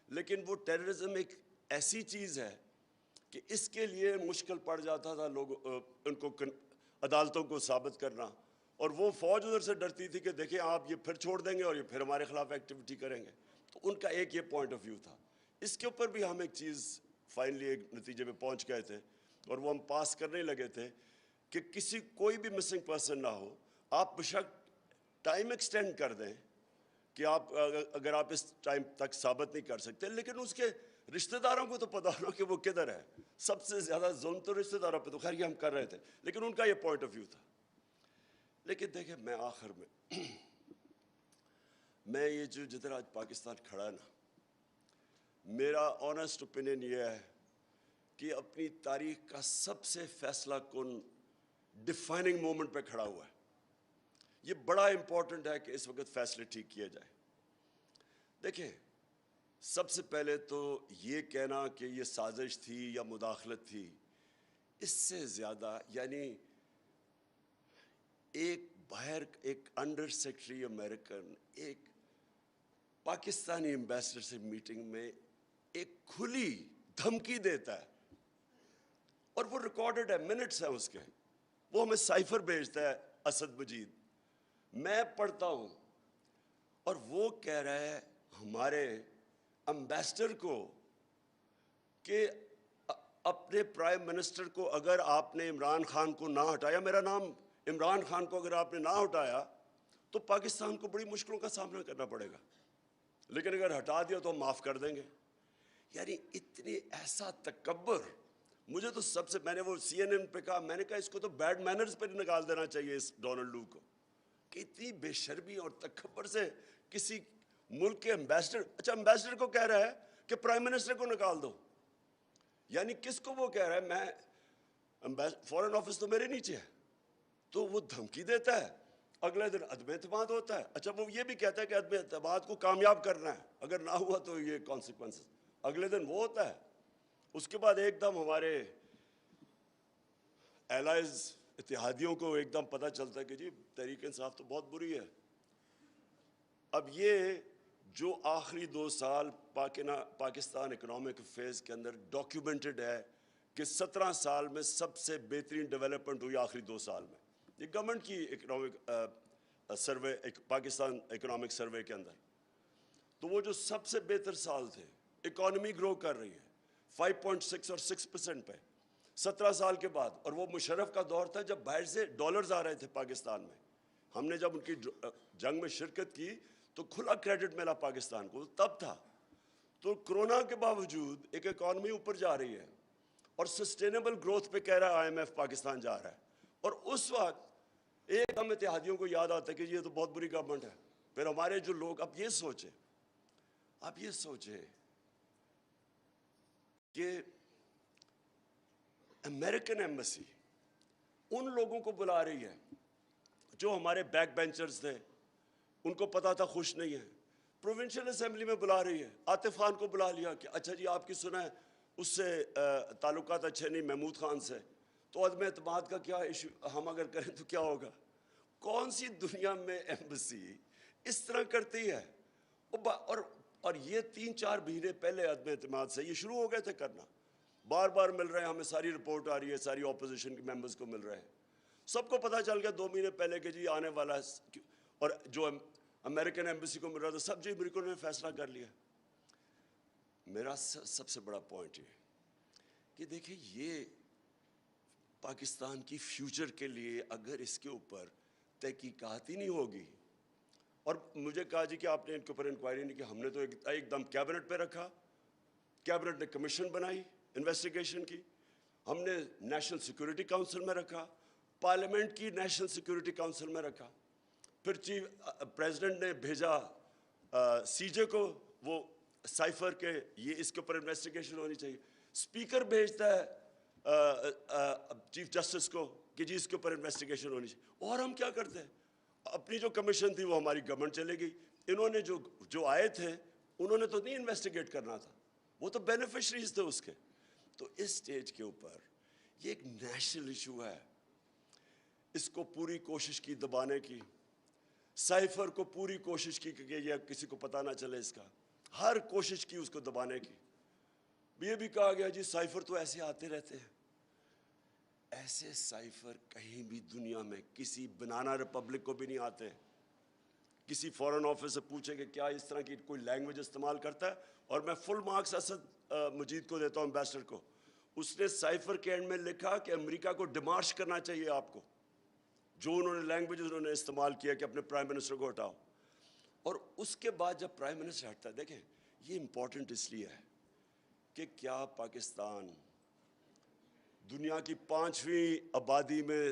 لیکن وہ ٹیررزم ایک ایسی چیز ہے کہ اس کے لیے مشکل پڑ جاتا تھا ان کو عدالتوں کو ثابت کرنا. اور وہ فوج ادھر سے ڈرتی تھی کہ دیکھیں آپ یہ پھر چھوڑ دیں گے اور یہ پھر ہمارے خلاف ایکٹیویٹی کریں گے. تو ان کا ایک یہ پوائنٹ آف ویو تھا. اس کے اوپر بھی ہم ایک چیز فائنلی ایک نتیجے پہ پہنچ گئے تھے, اور وہ ہم پاس کرنے لگے تھے کہ کوئی بھی مسنگ پرسن نہ ہو, آپ بشک ٹائم ایکسٹینڈ کر دیں کہ آپ اگر آپ اس ٹائم تک ثابت نہیں کر سکتے, لیکن اس کے رشتہ داروں کو تو پتا ہونا کہ وہ کدھر ہے. سب سے زیادہ ظلم تو رشتہ داروں پہ, تو خیر یہ ہم کر رہے تھے, لیکن ان کا یہ پوائنٹ آف ویو تھا. لیکن دیکھیں میں آخر میں یہ جو جدھر آج پاکستان کھڑا ہے نا, میرا آنیسٹ اوپینین یہ ہے کہ اپنی تاریخ کا سب سے فیصلہ کن ڈیفائننگ مومنٹ پہ کھڑا ہوا ہے. یہ بڑا امپورٹنٹ ہے کہ اس وقت فیصلے ٹھیک کیے جائیں. دیکھیں سب سے پہلے تو یہ کہنا کہ یہ سازش تھی یا مداخلت تھی, اس سے زیادہ یعنی ایک باہر ایک انڈر سیکرٹری امریکن ایک پاکستانی ایمبیسڈر سے میٹنگ میں ایک کھلی دھمکی دیتا ہے, اور وہ ریکارڈڈ ہے, منٹس ہیں اس کے, وہ ہمیں سائفر بھیجتا ہے اسد مجید, میں پڑھتا ہوں, اور وہ کہہ رہا ہے ہمارے امبیسڈر کو کہ اپنے پرائم منسٹر کو اگر آپ نے عمران خان کو نہ ہٹایا, میرا نام عمران خان کو اگر آپ نے نہ ہٹایا تو پاکستان کو بڑی مشکلوں کا سامنا کرنا پڑے گا, لیکن اگر ہٹا دیا تو ہم معاف کر دیں گے. یعنی اتنی ایسا تکبر, مجھے تو سب سے, میں نے وہ CNN پہ کہا, میں نے کہا اس کو تو بیڈ مینرز پہ نکال دینا چاہیے اس ڈونلڈ لو کو, کہ اتنی بے شرمی اور تکبر سے کسی ملک کے امبیسڈر, اچھا امبیسڈر کو کہہ رہا ہے کہ پرائم منسٹر کو نکال دو. یعنی کس کو وہ کہہ رہا ہے, میں فورن آفس تو میرے نیچے ہے, تو وہ دھمکی دیتا ہے. اگلے دن عدم اعتماد ہوتا ہے. اچھا وہ یہ بھی کہتا ہے کہ عدم اعتماد کو کامیاب کرنا ہے, اگر نہ ہوا تو یہ کانسیکوینسز. اگلے دن وہ ہوتا ہے. اس کے بعد ایک دم ہمارے ایلائز اتحادیوں کو ایک دم پتہ چلتا ہے کہ جی تحریک انصاف تو بہت بری ہے. اب یہ جو آخری 2 سال پاکستان اکنامک فیز کے اندر ڈاکیومنٹڈ ہے کہ 17 سال میں سب سے بہترین ڈیولپمنٹ ہوئی آخری 2 سال میں, یہ گورنمنٹ کی economic survey, Pakistan economic survey کے اندر, تو وہ جو سب سے بہتر سال تھے, اکانومی گرو کر رہی ہے 5.6 اور 6% پہ 17 سال کے بعد. اور وہ مشرف کا دور تھا جب باہر سے ڈالرز آ رہے تھے پاکستان میں. ہم نے جب ان کی جنگ میں شرکت کی تو کھلا کریڈٹ ملا پاکستان کو, تب تھا. تو کرونا کے باوجود ایک اکانومی اوپر جا رہی ہے, اور سسٹینیبل گروتھ پہ کہہ رہا ہے IMF پاکستان جا رہا ہے. اور اس وقت ایک ہم اتحادیوں کو یاد آتا ہے کہ یہ تو بہت بری گورنمنٹ ہے. پھر ہمارے جو لوگ, اب یہ سوچیں کہ امریکن ایمبیسی ان لوگوں کو بلا رہی ہے جو ہمارے بیک بینچرز تھے ان کو پتا تھا خوش نہیں ہے. پروونشل اسمبلی میں بلا رہی ہے, عاطف خان کو بلا لیا کہ اچھا جی آپ کی سنا ہے اس سے تعلقات اچھے نہیں محمود خان سے, تو عدم اعتماد کا کیا ایشو, ہم اگر کریں تو کیا ہوگا. کون سی دنیا میں ایمبیسی اس طرح کرتی ہے؟ اور یہ 3-4 مہینے پہلے عدم اعتماد سے یہ شروع ہو گئے تھے کرنا. بار بار مل رہے ہیں ہمیں, ساری رپورٹ آ رہی ہے, ساری اپوزیشن کے ممبرز کو مل رہے ہیں, سب کو پتہ چل گیا 2 مہینے پہلے کہ جی آنے والا ہے. اور جو امریکن ایمبیسی کو مل رہا تھا سب جی امریکن نے فیصلہ کر لیا. میرا سب سے بڑا پوائنٹ یہ کہ دیکھیں یہ پاکستان کی فیوچر کے لیے اگر اس کے اوپر تحقیقات ہی نہیں ہوگی, اور مجھے کہا جی کہ آپ نے ان کے اوپر انکوائری نہیں کی, ہم نے تو ایک دم کیبنٹ پہ رکھا, کیبنٹ نے کمیشن بنائی انویسٹیگیشن کی, ہم نے نیشنل سیکورٹی کونسل میں رکھا, پارلیمنٹ کی نیشنل سیکورٹی کونسل میں رکھا, پھر پریزیڈنٹ نے بھیجا سی جے کو وہ سائفر کے یہ اس کے اوپر انویسٹیگیشن ہونی چاہیے, اسپیکر بھیجتا ہے چیف جسٹس کو کہ جی اس کے اوپر انویسٹیگیشن ہونی چاہیے. اور ہم کیا کرتے ہیں, اپنی جو کمیشن تھی وہ ہماری گورنمنٹ چلے گئی, انہوں نے جو آئے تھے انہوں نے تو نہیں انویسٹیگیٹ کرنا تھا, وہ تو بینیفیشریز تھے اس کے. تو اس سٹیج کے اوپر یہ ایک نیشنل ایشو ہے, اس کو پوری کوشش کی دبانے کی, سائفر کو پوری کوشش کی کہ یہ کسی کو پتہ نہ چلے, اس کا ہر کوشش کی اس کو دبانے کی. یہ بھی کہا گیا جی سائفر تو ایسے آتے رہتے ہیں. ایسے سائفر کہیں بھی دنیا میں کسی بنانا ریپبلک کو بھی نہیں آتے. کسی فورن آفس سے پوچھیں کہ کیا اس طرح کی کوئی لینگویج استعمال کرتا ہے, اور میں فل مارکس اسد مجید کو دیتا ہوں, امبیسڈر کو. اس نے سائفر کے اینڈ میں لکھا کہ امریکہ کو ڈیمارش کرنا چاہیے آپ کو, جو انہوں نے لینگویج انہوں نے استعمال کیا کہ اپنے پرائم منسٹر کو ہٹاؤ. اور اس کے بعد جب پرائم منسٹر ہٹتا ہے, دیکھیں یہ امپورٹنٹ اس لیے ہے کہ کیا پاکستان دنیا کی 5ویں آبادی میں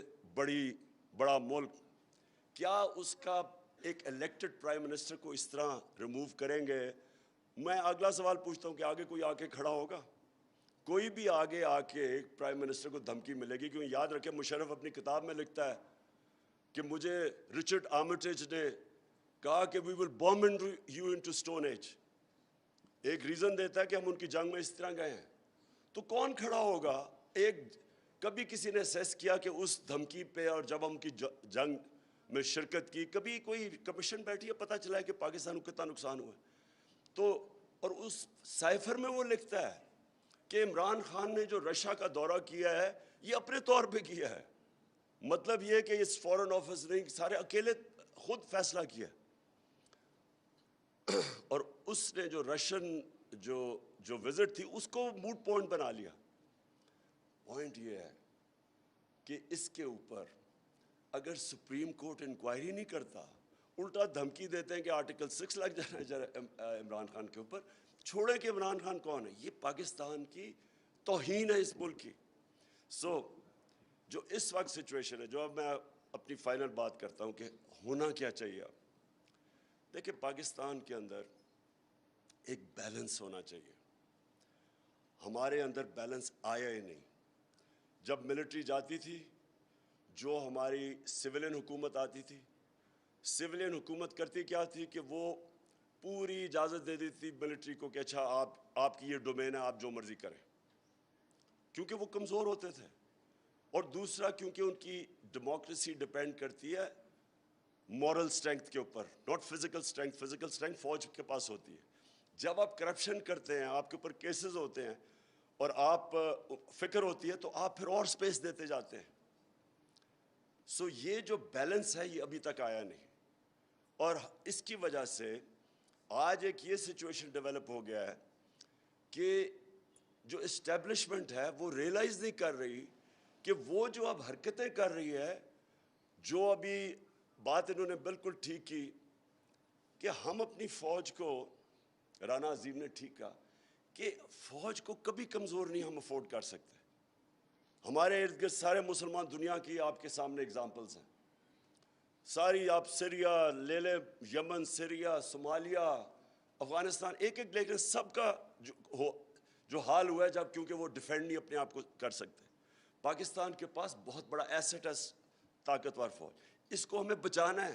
بڑا ملک, کیا اس کا ایک الیکٹڈ پرائم منسٹر کو اس طرح ریموو کریں گے؟ میں اگلا سوال پوچھتا ہوں کہ آگے کوئی آ کے کھڑا ہوگا؟ کوئی بھی آگے آ کے پرائم منسٹر کو دھمکی ملے گی, کیونکہ یاد رکھیں مشرف اپنی کتاب میں لکھتا ہے کہ مجھے رچرڈ آرمیٹیج نے کہا کہ we will bomb you into stone age. ایک ریزن دیتا ہے کہ ہم ان کی جنگ میں اس طرح گئے ہیں. تو کون کھڑا ہوگا؟ کبھی کسی نے سیس کیا کہ اس دھمکی پہ, اور جب ہم کی جنگ میں شرکت کی, کبھی کوئی کمیشن بیٹھی ہے پتہ چلا ہے کہ پاکستان کو کتنا نقصان ہوا ہے؟ تو اور اس سائفر میں وہ لکھتا ہے کہ عمران خان نے جو رشیا کا دورہ کیا ہے یہ اپنے طور پہ کیا ہے, مطلب یہ کہ اس فورن آفس نے سارے اکیلے خود فیصلہ کیا. اور اس نے جو رشین جو وزٹ تھی اس کو موڈ پوائنٹ بنا لیا. پوائنٹ یہ ہے کہ اس کے اوپر اگر سپریم کورٹ انکوائری نہیں کرتا, الٹا دھمکی دیتے ہیں کہ آرٹیکل 6 لگ جانا ہے عمران خان کے اوپر, چھوڑے کہ عمران خان کون ہے. یہ پاکستان کی توہین ہے اس ملک کی. جو اس وقت سچویشن ہے, جو اب میں اپنی فائنل بات کرتا ہوں کہ ہونا کیا چاہیے. اب دیکھیں پاکستان کے اندر ایک بیلنس ہونا چاہیے. ہمارے اندر بیلنس آیا ہی نہیں. جب ملٹری جاتی تھی, جو ہماری سویلین حکومت آتی تھی, سویلین حکومت کرتی کیا تھی کہ وہ پوری اجازت دے دیتی تھی ملٹری کو کہ اچھا آپ کی یہ ڈومین ہے, آپ جو مرضی کریں, کیونکہ وہ کمزور ہوتے تھے. اور دوسرا کیونکہ ان کی ڈیموکریسی ڈیپینڈ کرتی ہے مورل سٹرینگتھ کے اوپر, ناٹ فزیکل سٹرینگتھ. فزیکل سٹرینگتھ فوج کے پاس ہوتی ہے. جب آپ کرپشن کرتے ہیں, آپ کے اوپر کیسز ہوتے ہیں, اور آپ فکر ہوتی ہے, تو آپ پھر اور سپیس دیتے جاتے ہیں. یہ جو بیلنس ہے یہ ابھی تک آیا نہیں, اور اس کی وجہ سے آج ایک یہ سچویشن ڈیولپ ہو گیا ہے کہ جو اسٹیبلشمنٹ ہے وہ ریئلائز نہیں کر رہی کہ وہ جو اب حرکتیں کر رہی ہے, جو ابھی بات انہوں نے بالکل ٹھیک کی کہ ہم اپنی فوج کو, رانا عظیم نے ٹھیک کہا کہ فوج کو کبھی کمزور نہیں ہم افورڈ کر سکتے. ہمارے ارد گرد سارے مسلمان دنیا کی آپ کے سامنے اگزامپلز ہیں ساری. آپ سیریا لے لیں, یمن, سیریا, صومالیہ, افغانستان, ایک لیکن سب کا جو حال ہوا ہے جب کیونکہ وہ ڈیفینڈ نہیں اپنے آپ کو کر سکتے. پاکستان کے پاس بہت بڑا ایسٹ ہے, طاقتور فوج. اس کو ہمیں بچانا ہے،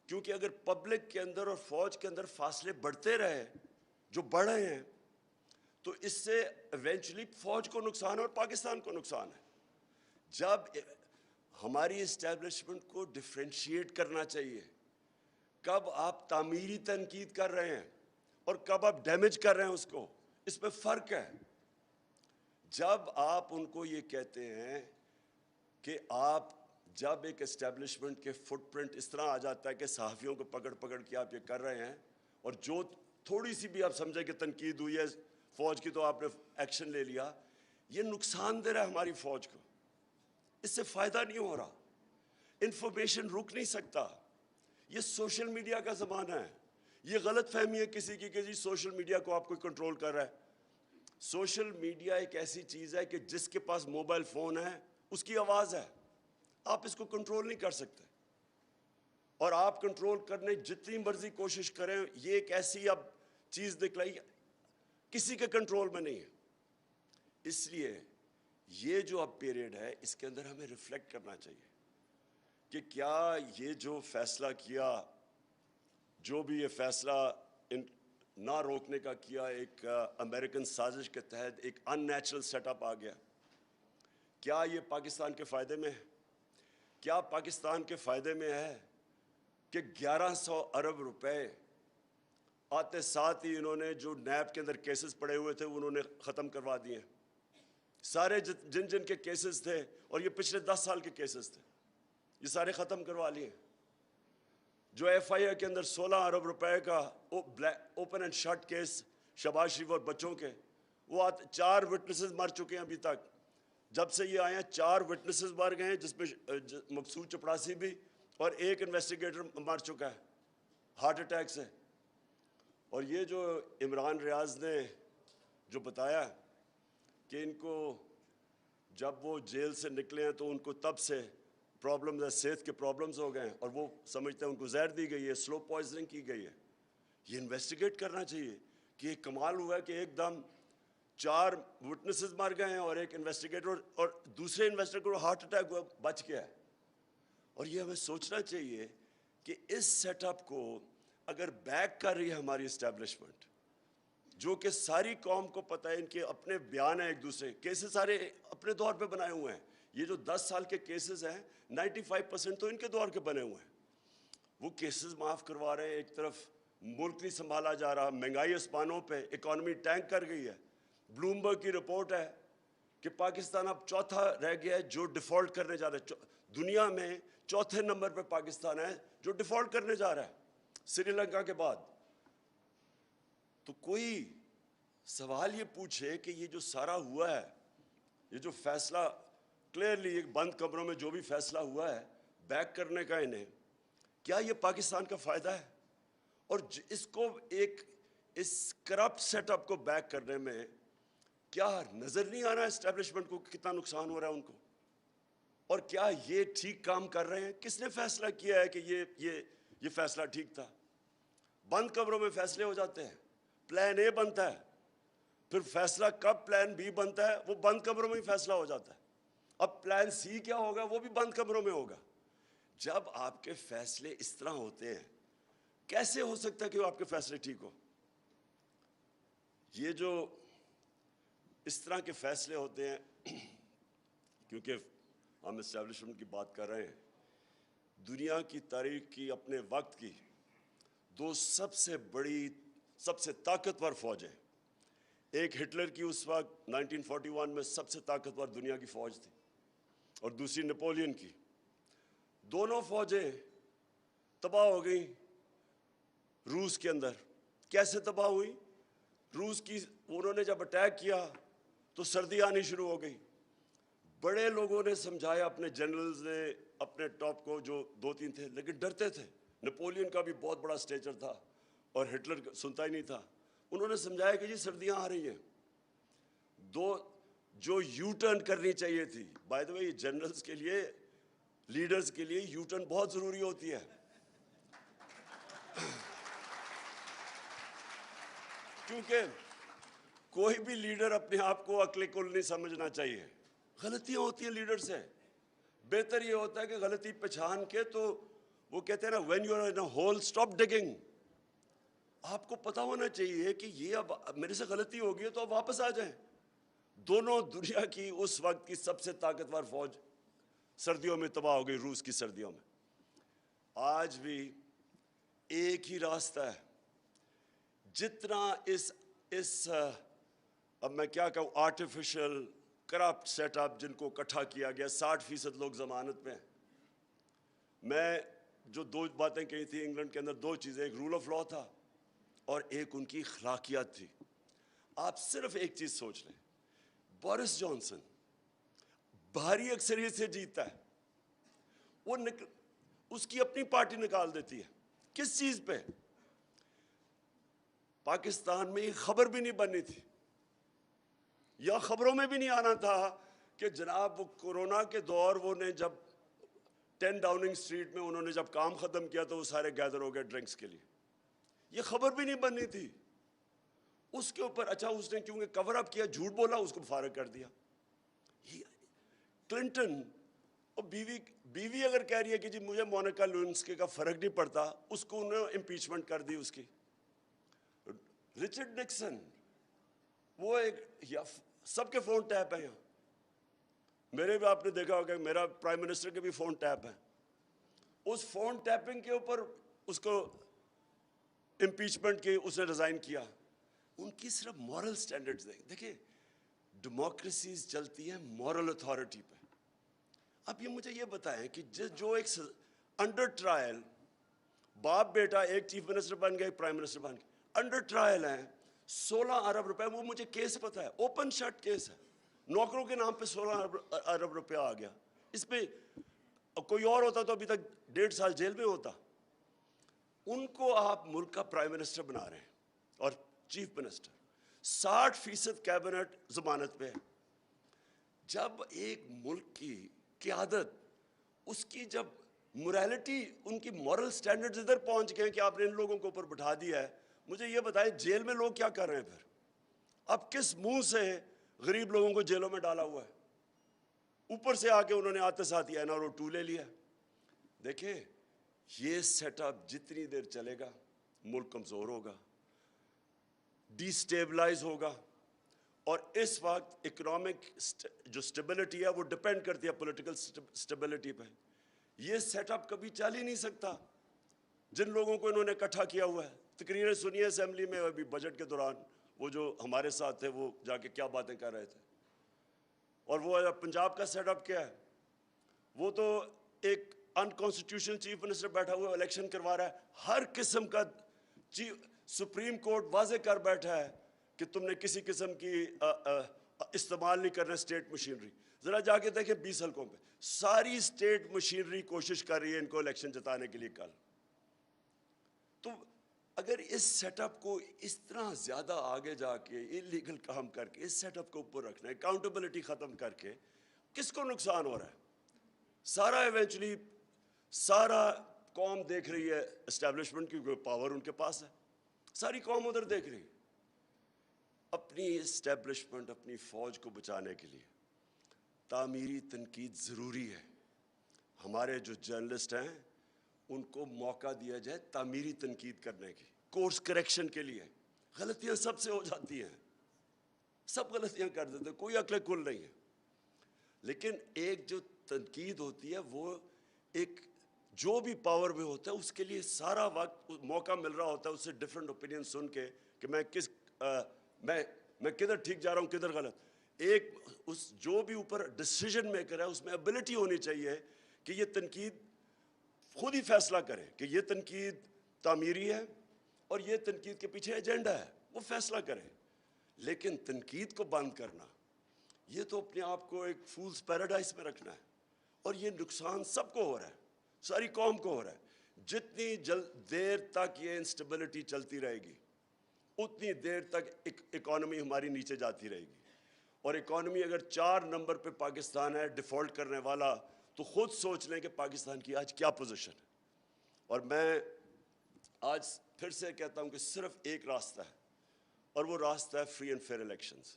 کیونکہ اگر پبلک کے اندر اور فوج کے اندر فاصلے بڑھتے رہے جو بڑھ رہے ہیں تو اس سے ایونچولی فوج کو نقصان ہے اور پاکستان کو نقصان ہے۔ جب ہماری اسٹیبلشمنٹ کو ڈفرینشیٹ کرنا چاہیے، کب آپ تعمیری تنقید کر رہے ہیں اور کب آپ ڈیمیج کر رہے ہیں اس کو، اس میں فرق ہے۔ جب آپ ان کو یہ کہتے ہیں کہ آپ جب ایک اسٹیبلشمنٹ کے فٹ پرنٹ اس طرح آ جاتا ہے کہ صحافیوں کو پکڑ پکڑ کے آپ یہ کر رہے ہیں، اور جو تھوڑی سی بھی آپ سمجھیں کہ تنقید ہوئی ہے فوج کی تو آپ نے ایکشن لے لیا، یہ نقصان دہ رہا ہے ہماری فوج کو، اس سے فائدہ نہیں ہو رہا، انفارمیشن رک نہیں سکتا۔ یہ سوشل میڈیا کا زمانہ ہے، یہ غلط فہمی ہے کسی کی کہ جی سوشل میڈیا کو آپ کو کنٹرول کر رہا ہے۔ سوشل میڈیا ایک ایسی چیز ہے کہ جس کے پاس موبائل فون ہے اس کی آواز ہے، آپ اس کو کنٹرول نہیں کر سکتے، اور آپ کنٹرول کرنے جتنی مرضی کوشش کریں، یہ ایک ایسی اب چیز نکلائی کسی کے کنٹرول میں نہیں ہے۔ اس لیے یہ جو اب پیریڈ ہے اس کے اندر ہمیں ریفلیکٹ کرنا چاہیے کہ کیا یہ جو فیصلہ کیا، جو بھی یہ فیصلہ نہ روکنے کا کیا، ایک امریکن سازش کے تحت ایک ان نیچرل سیٹ اپ آ گیا، کیا یہ پاکستان کے فائدے میں ہے؟ کیا پاکستان کے فائدے میں ہے کہ 1100 ارب روپے آتے ساتھ ہی انہوں نے جو نیب کے اندر کیسز پڑے ہوئے تھے انہوں نے ختم کروا دیے، سارے جن کے کیسز تھے، اور یہ پچھلے 10 سال کے کیسز تھے، یہ سارے ختم کروا لیے۔ جو ایف آئی اے کے اندر 16 ارب روپے کا open and shut case Shahbaz Sharif اور بچوں کے، وہ 4 وٹنسز مر چکے ہیں ابھی تک، جب سے یہ آئے ہیں 4 وٹنسز مر گئے ہیں، جس میں مقصود چپڑاسی بھی، اور ایک انویسٹیگیٹر مر چکا ہے ہارٹ اٹیک سے۔ اور یہ جو عمران ریاض نے جو بتایا کہ ان کو جب وہ جیل سے نکلے ہیں تو ان کو تب سے پرابلمز ہے، صحت کے پرابلمز ہو گئے ہیں، اور وہ سمجھتے ہیں ان کو زہر دی گئی ہے، سلو پوائزننگ کی گئی ہے۔ یہ انویسٹیگیٹ کرنا چاہیے کہ ایک کمال ہوا ہے کہ ایک دم 4 وٹنسز مر گئے ہیں اور ایک انویسٹیگیٹر اور دوسرے انویسٹیگیٹر کو ہارٹ اٹیک ہوا بچ گیا ہے۔ اور یہ ہمیں سوچنا چاہیے کہ اس سیٹ اپ کو اگر بیک کر رہی ہے ہماری اسٹیبلشمنٹ، جو کہ ساری قوم کو پتہ ہے، ان کے اپنے بیان ہیں، ایک دوسرے کیسز سارے اپنے دور پہ بنائے ہوئے ہیں، یہ جو 10 سال کے کیسز ہیں 95% تو ان کے دور کے بنے ہوئے ہیں، وہ کیسز معاف کروا رہے ہیں۔ ایک طرف ملک نہیں سنبھالا جا رہا، مہنگائی اسمانوں پہ، اکانومی ٹینک کر گئی ہے، بلومبرگ کی رپورٹ ہے کہ پاکستان اب چوتھا رہ گیا ہے جو ڈیفالٹ کرنے جا رہا ہے، دنیا میں چوتھے نمبر پہ پاکستان ہے جو ڈیفالٹ کرنے جا رہا ہے سری لنکا کے بعد۔ تو کوئی سوال یہ پوچھے کہ یہ جو سارا ہوا ہے، یہ جو فیصلہ کلیئرلی ایک بند کمروں میں جو بھی فیصلہ ہوا ہے بیک کرنے کا، انہیں کیا یہ پاکستان کا فائدہ ہے؟ اور اس کو ایک اس کرپٹ سیٹ اپ کو بیک کرنے میں کیا نظر نہیں آ رہا ہے اسٹیبلشمنٹ کو کتنا نقصان ہو رہا ہے ان کو؟ اور کیا یہ ٹھیک کام کر رہے ہیں؟ کس نے فیصلہ کیا ہے کہ یہ فیصلہ ٹھیک تھا؟ بند کمروں میں فیصلے ہو جاتے ہیں، پلان اے بنتا ہے، پھر فیصلہ کب پلان بی بنتا ہے وہ بند کمروں میں ہی فیصلہ ہو جاتا ہے۔ اب پلان سی کیا ہوگا وہ بھی بند کمروں میں ہوگا۔ جب آپ کے فیصلے اس طرح ہوتے ہیں کیسے ہو سکتا ہے کہ وہ آپ کے فیصلے ٹھیک ہو؟ یہ جو اس طرح کے فیصلے ہوتے ہیں، کیونکہ ہم اسٹیبلشمنٹ کی بات کر رہے ہیں، دنیا کی تاریخ کی اپنے وقت کی 2 سب سے بڑی سب سے طاقتور فوجیں، ایک ہٹلر کی اس وقت 1941 میں سب سے طاقتور دنیا کی فوج تھی، اور دوسری نپولین کی۔ دونوں فوجیں تباہ ہو گئیں روس کے اندر۔ کیسے تباہ ہوئی؟ روس کی انہوں نے جب اٹیک کیا تو سردی آنی شروع ہو گئی۔ بڑے لوگوں نے سمجھایا، اپنے جنرلز نے، اپنے ٹاپ کو جو 2-3 تھے، لیکن ڈرتے تھے۔ نپولین کا بھی بہت بڑا اسٹیچر تھا اور ہٹلر سنتا ہی نہیں تھا۔ انہوں نے سمجھایا کہ جی سردیاں آ رہی ہیں، جو یو ٹرن کرنی چاہیے تھی، بائی دا وے یہ جنرلز کے لیے، لیڈرز کے لیے یو ٹرن بہت ضروری ہوتی ہے، کیونکہ کوئی بھی لیڈر اپنے آپ کو عقل کل نہیں سمجھنا چاہیے، غلطیاں ہوتی ہیں لیڈر سے۔ بہتر یہ ہوتا ہے کہ غلطی پہچان کے تو وہ کہتے ہیں نا when you are in a hole stop digging. آپ کو پتا ہونا چاہیے کہ یہ اب میرے سے غلطی ہوگی ہے تو اب واپس آ جائیں. دونوں دنیا کی اس وقت کی سب سے طاقتور فوج سردیوں میں تباہ ہو گئی, روس کی سردیوں میں. آج بھی ایک ہی راستہ ہے. جتنا اس اب میں کیا کہوں آرٹیفیشل کرپٹ سیٹ اپ جن کو اکٹھا کیا گیا, 60% لوگ ضمانت پہ ہیں. میں جو 2 باتیں کہی تھی انگلینڈ کے اندر, 2 چیزیں, ایک رول آف لا تھا اور ایک ان کی اخلاقیات تھی. آپ صرف ایک چیز سوچ لیں, بورس جانسن بھاری اکثریت سے جیتتا ہے, وہ اس کی اپنی پارٹی نکال دیتی ہے. کس چیز پہ؟ پاکستان میں یہ خبر بھی نہیں بنی تھی, یا خبروں میں بھی نہیں آنا تھا کہ جناب وہ کورونا کے دور وہ نے جب 10 ڈاؤننگ اسٹریٹ میں انہوں نے جب کام ختم کیا تو وہ سارے گیدر ہو گئے ڈرنکس کے لیے. یہ خبر بھی نہیں بنی تھی. اس کے اوپر اچھا اس نے کیونکہ کور اپ کیا, جھوٹ بولا, اس کو فارغ کر دیا. کلنٹن اور بیوی اگر کہہ رہی ہے کہ جی مجھے مونیکا لیونسکی کا فرق نہیں پڑتا, اس کو انہوں نے امپیچمنٹ کر دی اس کی. رچرڈ نکسن وہ ایک سب کے فون ٹیپ ہیں یہاں, میرے بھی آپ نے دیکھا ہوگا میرا پرائم منسٹر کے بھی فون ٹیپ ہیں. اس فون ٹیپنگ کے اوپر اس کو امپیچمنٹ کی, اس نے ریزائن کیا. ان کی صرف مورل سٹینڈرڈز دیکھیں, ڈیموکریسیز چلتی ہیں مورل اتھارٹی پہ. اب یہ مجھے یہ بتائیں کہ جو ایک انڈر ٹرائل باپ بیٹا ایک چیف منسٹر بن گئے, پرائم منسٹر بن گئے, انڈر ٹرائل ہیں, 16 ارب روپے, وہ مجھے کیس پتہ ہے, اوپن شٹ کیس ہے, نوکروں کے نام پہ 16 ارب روپیہ آ گیا. اس پہ کوئی اور ہوتا تو ابھی تک 1.5 سال جیل میں ہوتا. ان کو آپ ملک کا پرائم منسٹر بنا رہے ہیں اور چیف منسٹر, 60% کیبنٹ ضمانت پہ ہے. جب ایک ملک کی قیادت, اس کی جب موریلٹی, ان کی مورل سٹینڈرڈز ادھر پہنچ گئے کہ آپ نے ان لوگوں کو اوپر بٹھا دیا ہے, مجھے یہ بتائیں جیل میں لوگ کیا کر رہے ہیں پھر؟ اب کس منہ سے غریب لوگوں کو جیلوں میں ڈالا ہوا ہے؟ اوپر سے آ کے انہوں نے آتے ساتھ ہی NRO 2 لے لیا. دیکھیں یہ سیٹ اپ جتنی دیر چلے گا ملک کمزور ہوگا, ڈی سٹیبلائز ہوگا. اور اس وقت اکنامک جو سٹیبلٹی ہے وہ ڈپینڈ کرتی ہے پولیٹیکل سٹیبلٹی پہ. یہ سیٹ اپ کبھی چل ہی نہیں سکتا جن لوگوں کو انہوں نے اکٹھا کیا ہوا ہے. تقریریں سنیے اسمبلی میں ابھی بجٹ کے دوران, وہ جو ہمارے ساتھ تھے وہ جا کے کیا باتیں کر رہے تھے. اور وہ پنجاب کا سیٹ اپ کیا ہے, وہ تو ایک انکانسٹیٹیوشنل چیف منسٹر بیٹھا ہوا الیکشن کروا رہا ہے. ہر قسم کا سپریم کورٹ واضح کر بیٹھا ہے کہ تم نے کسی قسم کی استعمال نہیں کرنا اسٹیٹ مشینری. ذرا جا کے دیکھیں 20 حلقوں پہ ساری اسٹیٹ مشینری کوشش کر رہی ہے ان کو الیکشن جتانے کے لیے. کل تو اگر اس سیٹ اپ کو اس طرح زیادہ آگے جا کے انلیگل کام کر کے اس سیٹ اپ کو اوپر رکھنا ہے, اکاؤنٹیبلٹی ختم کر کے, کس کو نقصان ہو رہا ہے؟ سارا ایونچولی سارا قوم دیکھ رہی ہے اسٹیبلشمنٹ کی پاور ان کے پاس ہے, ساری قوم ادھر دیکھ رہی ہے. اپنی اسٹیبلشمنٹ, اپنی فوج کو بچانے کے لیے تعمیری تنقید ضروری ہے. ہمارے جو جرنلسٹ ہیں ان کو موقع دیا جائے تعمیری تنقید کرنے کی, کورس کریکشن کے لیے. غلطیاں سب سے ہو جاتی ہیں, سب غلطیاں کر دیتے ہیں, کوئی عقل کل نہیں ہے. لیکن ایک جو تنقید ہوتی ہے وہ ایک جو بھی پاور میں ہوتا ہے اس کے لیے سارا وقت موقع مل رہا ہوتا ہے اس سے ڈفرینٹ اوپینین سن کے کہ میں کدھر ٹھیک جا رہا ہوں کدھر غلط. ایک اس جو بھی اوپر ڈیسیژن میکر ہے اس میں ایبلٹی ہونی چاہیے کہ یہ تنقید خود ہی فیصلہ کرے کہ یہ تنقید تعمیری ہے اور یہ تنقید کے پیچھے ایجنڈا ہے, وہ فیصلہ کرے. لیکن تنقید کو بند کرنا یہ تو اپنے آپ کو ایک فولز پیراڈائز میں رکھنا ہے, اور یہ نقصان سب کو ہو رہا ہے, ساری قوم کو ہو رہا ہے. جتنی دیر تک یہ انسٹیبلٹی چلتی رہے گی اتنی دیر تک اکانومی ہماری نیچے جاتی رہے گی. اور اکانومی اگر 4 نمبر پہ پاکستان ہے ڈیفالٹ کرنے والا, تو خود سوچ لیں کہ پاکستان کی آج کیا پوزیشن ہے. اور میں آج پھر سے کہتا ہوں کہ صرف ایک راستہ ہے, اور وہ راستہ ہے فری اینڈ فیئر الیکشنز.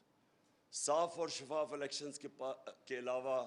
صاف اور شفاف الیکشنز کے علاوہ